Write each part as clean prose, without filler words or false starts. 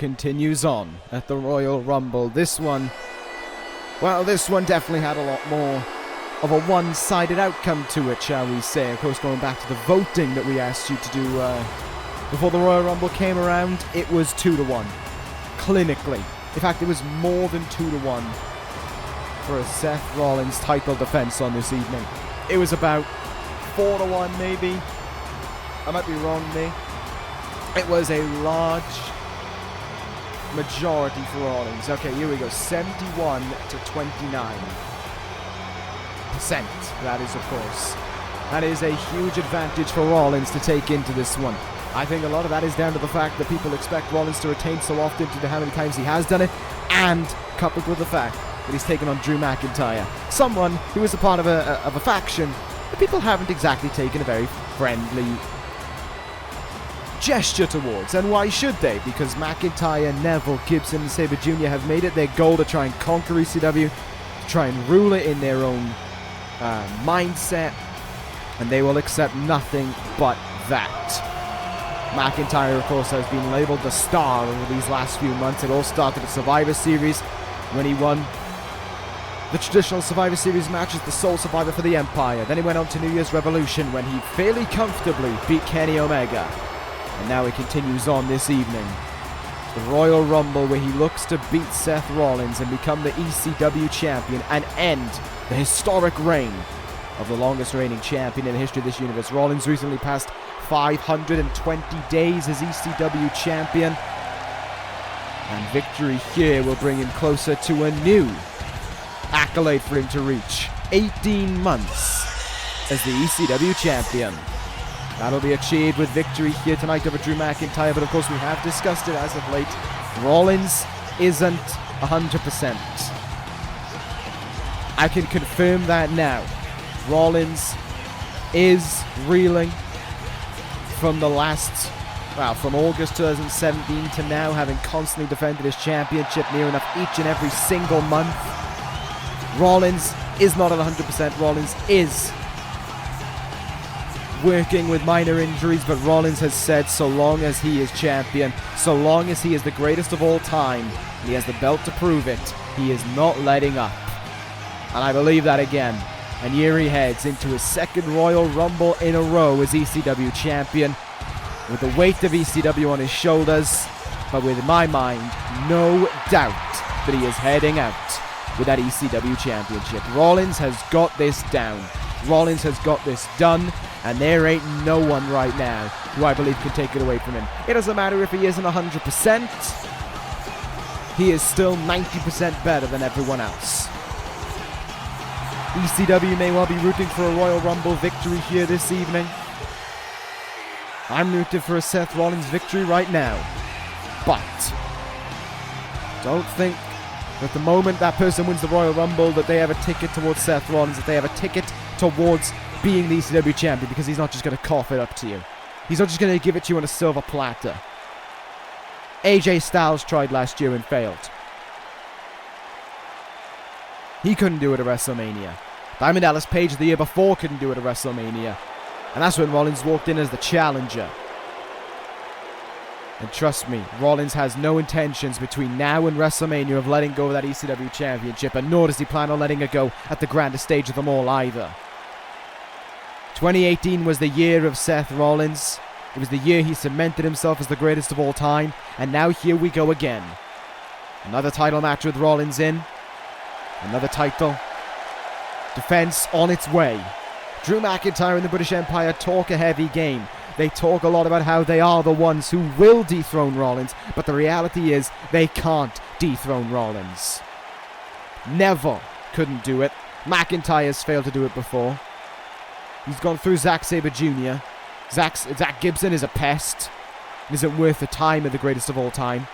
continues on at the Royal Rumble. This one definitely had a lot more of a one-sided outcome to it, shall we say. Of course, going back to the voting that we asked you to do before the Royal Rumble came around, it was 2-1. Clinically. In fact, it was more than 2-1 for a Seth Rollins title defense on this evening. It was about 4-1 maybe. I might be wrong there. It was a large majority for Rollins. Okay, here we go. 71 to 29%. That is, of course. That is a huge advantage for Rollins to take into this one. I think a lot of that is down to the fact that people expect Rollins to retain so often due to how many times he has done it, and coupled with the fact that he's taken on Drew McIntyre, someone who is a part of a faction that people haven't exactly taken a very friendly gesture towards. And why should they? Because McIntyre, Neville, Gibson, and Sabre Jr. have made it their goal to try and conquer ECW, to try and rule it in their own mindset, and they will accept nothing but that. McIntyre, of course, has been labelled the star over these last few months. It all started at Survivor Series when he won the traditional Survivor Series match as the sole survivor for the Empire. Then he went on to New Year's Revolution when he fairly comfortably beat Kenny Omega. And now he continues on this evening. The Royal Rumble, where he looks to beat Seth Rollins and become the ECW champion and end the historic reign of the longest reigning champion in the history of this universe. Rollins recently passed 520 days as ECW champion, and victory here will bring him closer to a new accolade for him to reach. 18 months as the ECW champion. That'll be achieved with victory here tonight over Drew McIntyre, but of course we have discussed it as of late. Rollins isn't 100%. I can confirm that now. Rollins is reeling from the from August 2017 to now, having constantly defended his championship near enough each and every single month. Rollins is not at 100%. Rollins is working with minor injuries, but Rollins has said so long as he is champion, so long as he is the greatest of all time, and he has the belt to prove it, he is not letting up. And I believe that again. And here he heads into his second Royal Rumble in a row as ECW champion, with the weight of ECW on his shoulders, but with, in my mind, no doubt that he is heading out with that ECW championship. Rollins has got this down. Rollins has got this done, and there ain't no one right now who I believe can take it away from him. It doesn't matter if he isn't 100%, he is still 90% better than everyone else. ECW may well be rooting for a Royal Rumble victory here this evening. I'm rooting for a Seth Rollins victory right now. But don't think that the moment that person wins the Royal Rumble that they have a ticket towards Seth Rollins, that they have a ticket towards being the ECW champion, because he's not just going to cough it up to you. He's not just going to give it to you on a silver platter. AJ Styles tried last year and failed. He couldn't do it at WrestleMania. Diamond Dallas Page the year before couldn't do it at WrestleMania. And that's when Rollins walked in as the challenger. And trust me, Rollins has no intentions between now and WrestleMania of letting go of that ECW championship, and nor does he plan on letting it go at the grandest stage of them all either. 2018 was the year of Seth Rollins. It was the year he cemented himself as the greatest of all time, and now here we go again. Another title match with Rollins in. Another title defense on its way. Drew McIntyre and the British Empire talk a heavy game. They talk a lot about how they are the ones who will dethrone Rollins, but the reality is they can't dethrone Rollins. Neville couldn't do it. McIntyre's failed to do it before. He's gone through Zack Sabre Jr. Zach Gibson is a pest. It isn't worth the time of the greatest of all time.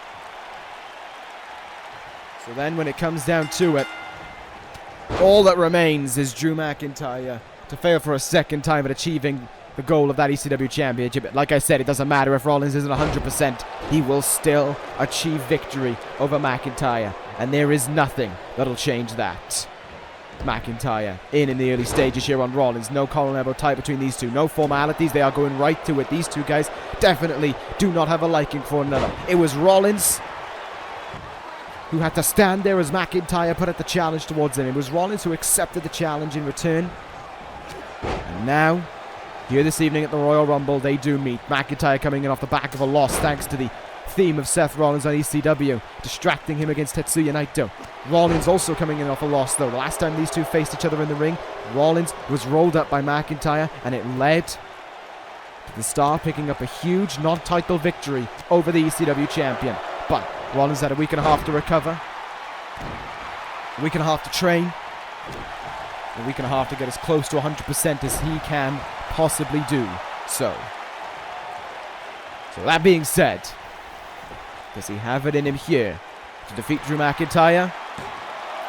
So then when it comes down to it, all that remains is Drew McIntyre to fail for a second time at achieving the goal of that ECW championship. Like I said, it doesn't matter if Rollins isn't 100%. He will still achieve victory over McIntyre. And there is nothing that'll change that. McIntyre in the early stages here on Rollins. No collar and elbow tie between these two. No formalities. They are going right to it. These two guys definitely do not have a liking for another. It was Rollins who had to stand there as McIntyre put out the challenge towards him. It was Rollins who accepted the challenge in return. And now, here this evening at the Royal Rumble, they do meet. McIntyre coming in off the back of a loss thanks to the theme of Seth Rollins on ECW, distracting him against Tetsuya Naito. Rollins also coming in off a loss, though. The last time these two faced each other in the ring, Rollins was rolled up by McIntyre, and it led to the Star picking up a huge non-title victory over the ECW champion. But Rollins had a week and a half to recover, a week and a half to train, a week and a half to get as close to 100% as he can possibly do so. So that being said, does he have it in him here to defeat Drew McIntyre?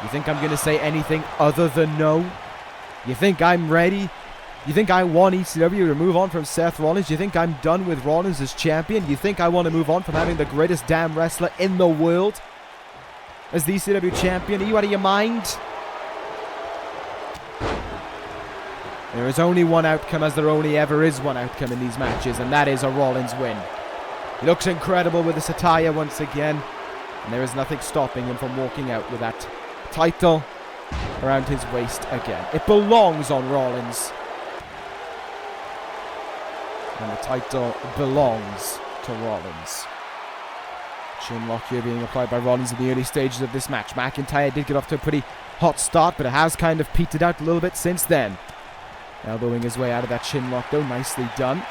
You think I'm going to say anything other than no? You think I'm ready? You think I want ECW to move on from Seth Rollins? You think I'm done with Rollins as champion? You think I want to move on from having the greatest damn wrestler in the world as the ECW champion? Are you out of your mind? There is only one outcome, as there only ever is one outcome in these matches, and that is a Rollins win. He looks incredible with this attire once again, and there is nothing stopping him from walking out with that title around his waist again. It belongs on Rollins. And the title belongs to Rollins. Chin lock here being applied by Rollins in the early stages of this match. McIntyre did get off to a pretty hot start, but it has kind of petered out a little bit since then. Elbowing his way out of that chin lock, though. Nicely done.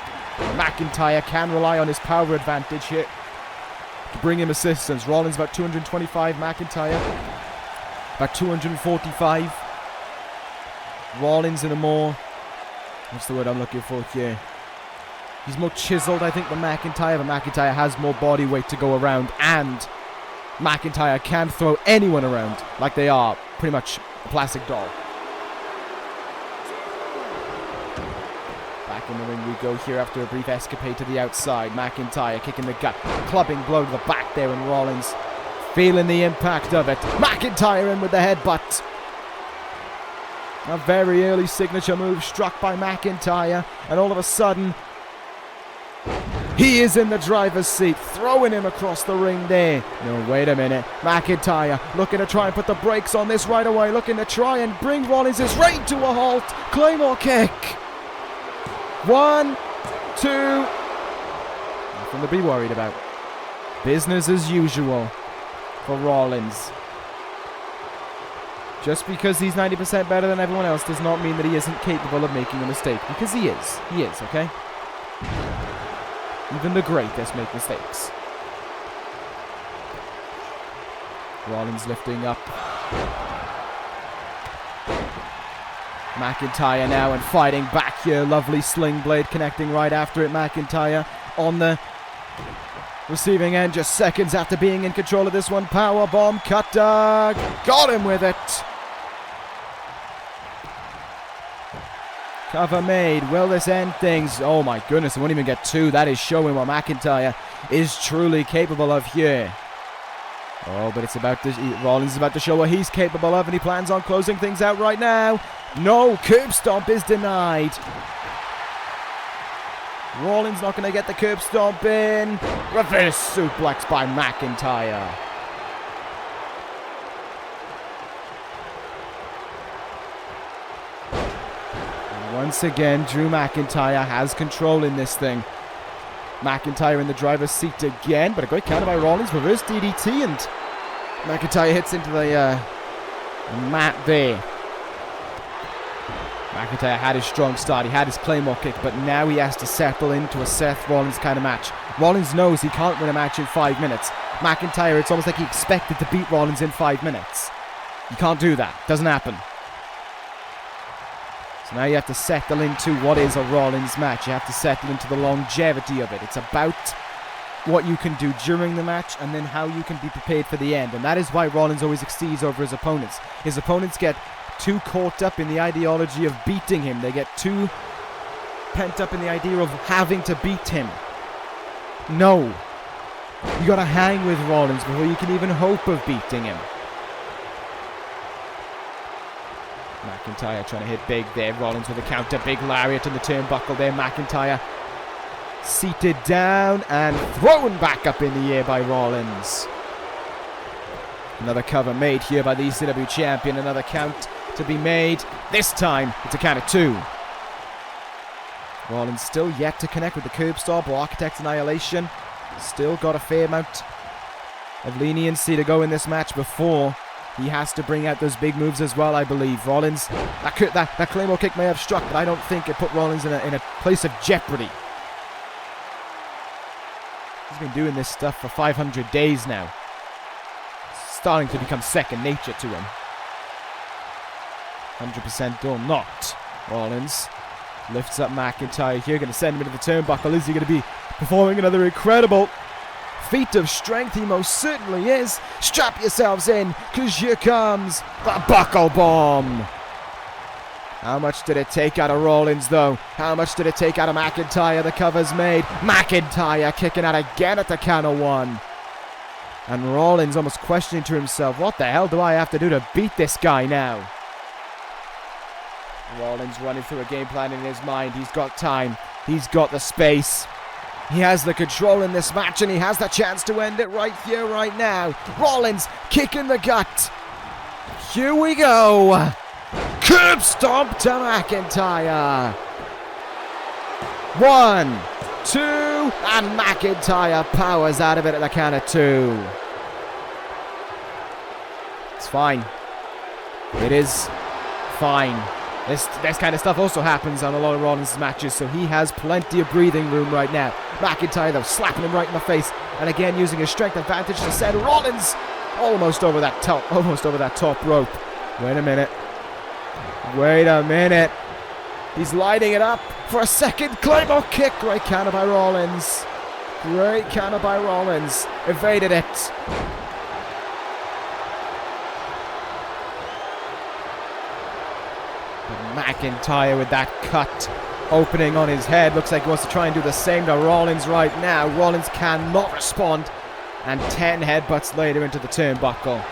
McIntyre can rely on his power advantage here to bring him assistance. Rollins about 225, McIntyre about 245. Rollins in a more, what's the word I'm looking for here? He's more chiseled, I think, than McIntyre, but McIntyre has more body weight to go around, and McIntyre can throw anyone around like they are pretty much a plastic doll. Back in the ring we go here after a brief escapade to the outside. McIntyre kicking the gut, clubbing blow to the back there, and Rollins feeling the impact of it. McIntyre in with the headbutt. A very early signature move struck by McIntyre, and all of a sudden, he is in the driver's seat, throwing him across the ring there. No, wait a minute. McIntyre looking to try and put the brakes on this right away, looking to try and bring Rollins' reign to a halt. Claymore kick. 1, 2. Nothing to be worried about. Business as usual for Rollins. Just because he's 90% better than everyone else does not mean that he isn't capable of making a mistake. Because he is. He is, okay? Even the greatest make mistakes. Rollins lifting up. McIntyre now and fighting back here. Lovely sling blade connecting right after it. McIntyre on the receiving end just seconds after being in control of this one. Powerbomb cutter. Got him with it. Cover made. Will this end things? Oh my goodness, it won't even get 2. That is showing what McIntyre is truly capable of here. Oh, but it's about to... Rollins is about to show what he's capable of, and he plans on closing things out right now. No, curb stomp is denied. Rollins not going to get the curb stomp in. Reverse suplex by McIntyre. Once again, Drew McIntyre has control in this thing. McIntyre in the driver's seat again, but a great counter by Rollins. Reverse DDT, and McIntyre hits into the mat there. McIntyre had his strong start. He had his Claymore kick, but now he has to settle into a Seth Rollins kind of match. Rollins knows he can't win a match in 5 minutes. McIntyre, it's almost like he expected to beat Rollins in 5 minutes. You can't do that. Doesn't happen. So now you have to settle into what is a Rollins match. You have to settle into the longevity of it. It's about what you can do during the match and then how you can be prepared for the end. And that is why Rollins always exceeds over his opponents. His opponents get too caught up in the ideology of beating him. They get too pent up in the idea of having to beat him. No. You gotta hang with Rollins before you can even hope of beating him. McIntyre trying to hit big there. Rollins with a counter. Big lariat in the turnbuckle there. McIntyre seated down and thrown back up in the air by Rollins. Another cover made here by the ECW champion. Another count to be made. This time, it's a count of 2. Rollins still yet to connect with the curb stomp or Architect's Annihilation. Still got a fair amount of leniency to go in this match before he has to bring out those big moves as well, I believe. Rollins, that Claymore kick may have struck, but I don't think it put Rollins in a place of jeopardy. He's been doing this stuff for 500 days now. It's starting to become second nature to him. 100% done. Not. Rollins lifts up McIntyre here, going to send him into the turnbuckle. Is he going to be performing another incredible feat of strength? He most certainly is. Strap yourselves in, because here comes the buckle bomb. How much did it take out of Rollins, though? How much did it take out of McIntyre? The cover's made. McIntyre kicking out again at the count of 1. And Rollins almost questioning to himself, what the hell do I have to do to beat this guy now? Rollins running through a game plan in his mind. He's got time. He's got the space. He has the control in this match, and he has the chance to end it right here, right now. Rollins kicking the gut. Here we go. Curb stomp to McIntyre. 1, 2, and McIntyre powers out of it at the count of 2. It's fine. It is fine. This kind of stuff also happens on a lot of Rollins' matches, so he has plenty of breathing room right now. McIntyre, though, slapping him right in the face, and again using his strength advantage to send Rollins almost over that top rope. Wait a minute. He's lighting it up for a second Claymore kick. Great counter by Rollins. Evaded it. McIntyre with that cut opening on his head. Looks like he wants to try and do the same to Rollins right now. Rollins cannot respond. And 10 headbutts later into the turnbuckle.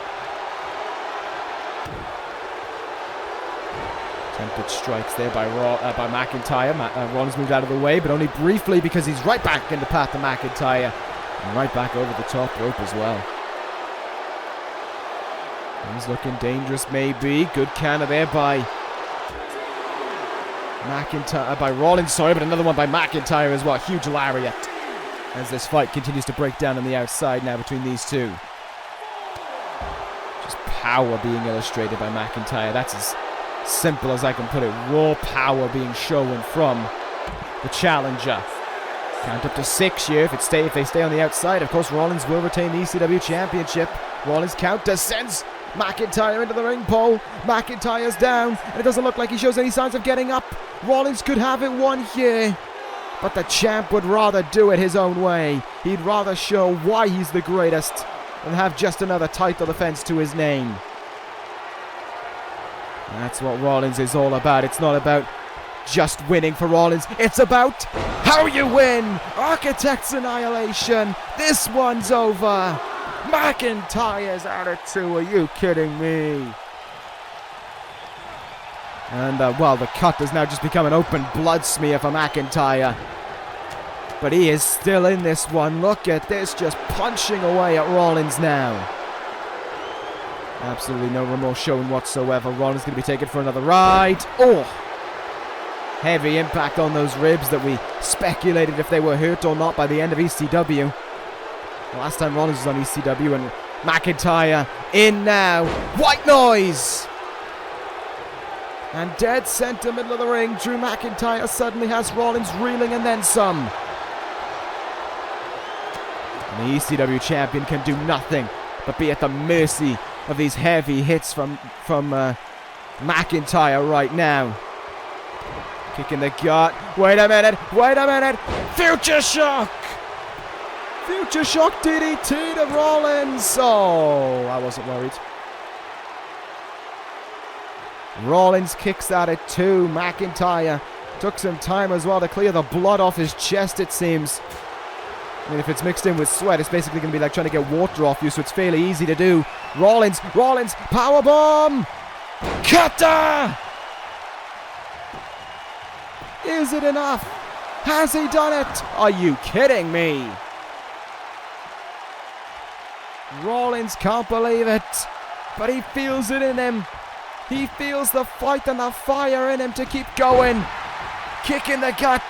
Attempted strikes there by McIntyre. Rollins moved out of the way, but only briefly, because he's right back in the path of McIntyre. And right back over the top rope as well. He's looking dangerous, maybe. Good counter there by Rollins, but another one by McIntyre as well. Huge lariat as this fight continues to break down on the outside now between these two. Just power being illustrated by McIntyre. That's as simple as I can put it. Raw power being shown from the challenger. Count up to 6 here. If they stay on the outside, of course, Rollins will retain the ECW championship. Rollins counter sends McIntyre into the ring pole. McIntyre's down, and it doesn't look like he shows any signs of getting up. Rollins could have it won here, but the champ would rather do it his own way. He'd rather show why he's the greatest than have just another title defense to his name. That's what Rollins is all about. It's not about just winning for Rollins. It's about how you win. Architect's Annihilation. This one's over. McIntyre's out of 2. Are you kidding me? And, the cut has now just become an open blood smear for McIntyre. But he is still in this one. Look at this, just punching away at Rollins now. Absolutely no remorse shown whatsoever. Rollins going to be taken for another ride. Oh! Heavy impact on those ribs that we speculated if they were hurt or not by the end of ECW. Last time Rollins was on ECW, and McIntyre in now. White noise! And dead center middle of the ring, Drew McIntyre suddenly has Rollins reeling and then some. And the ECW champion can do nothing but be at the mercy of these heavy hits from McIntyre right now. Kicking the gut. Wait a minute. Future shock! Future shock DDT to Rollins. Oh, I wasn't worried. Rollins kicks out at 2. McIntyre took some time as well to clear the blood off his chest, it seems. I mean, if it's mixed in with sweat, it's basically going to be like trying to get water off you, so it's fairly easy to do. Rollins, powerbomb! Cutter! Is it enough? Has he done it? Are you kidding me? Rollins can't believe it, but he feels it in him. He feels the fight and the fire in him to keep going. Kick in the gut,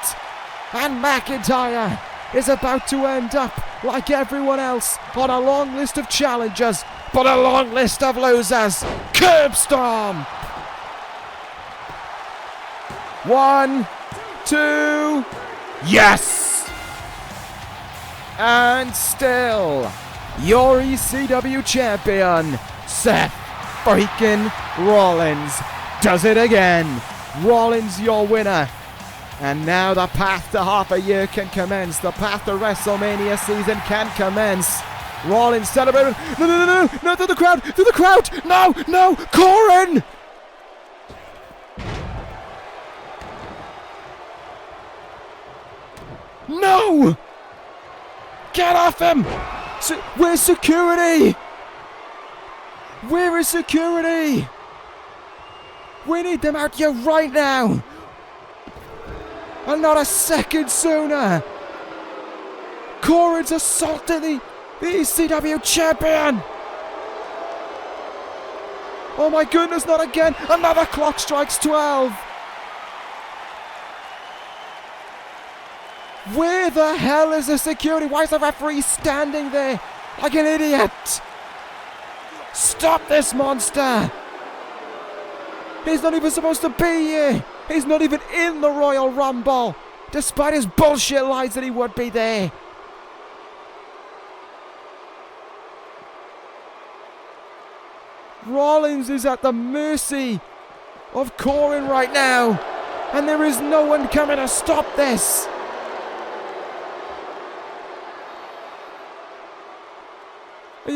and McIntyre is about to end up like everyone else on a long list of challengers, but a long list of losers. Curb Stomp! 1, 2, yes! And still, your ECW champion, Seth freaking Rollins, does it again. Rollins, your winner. And now the path to half a year can commence. The path to WrestleMania season can commence. Rollins celebrating. No, to the crowd. No, Corin! No! Get off him! Where's security? Where is security? We need them out here right now. And not a second sooner. Corin's assaulting the ECW champion. Oh my goodness, not again. Another clock strikes 12. Where the hell is the security? Why is the referee standing there like an idiot? Stop this monster. He's not even supposed to be here. He's not even in the Royal Rumble, despite his bullshit lies that he would be there. Rollins is at the mercy of Corin right now, and there is no one coming to stop this. Are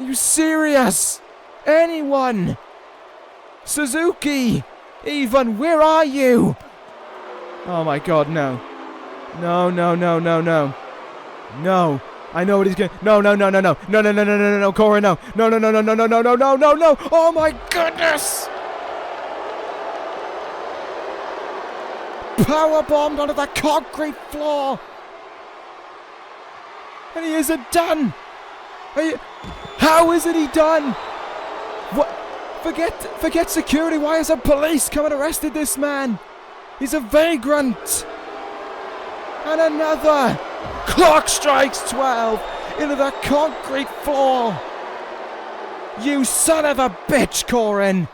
you serious? Anyone? Suzuki, even, where are you? Oh my god, no. No, I know what he's going. No, Corin, no. No. Oh my goodness! Powerbombed onto the concrete floor. And he isn't done. How isn't he done? What? Forget security. Why isn't police come and arrested this man? He's a vagrant. And another clock strikes 12 into the concrete floor. You son of a bitch, Corin.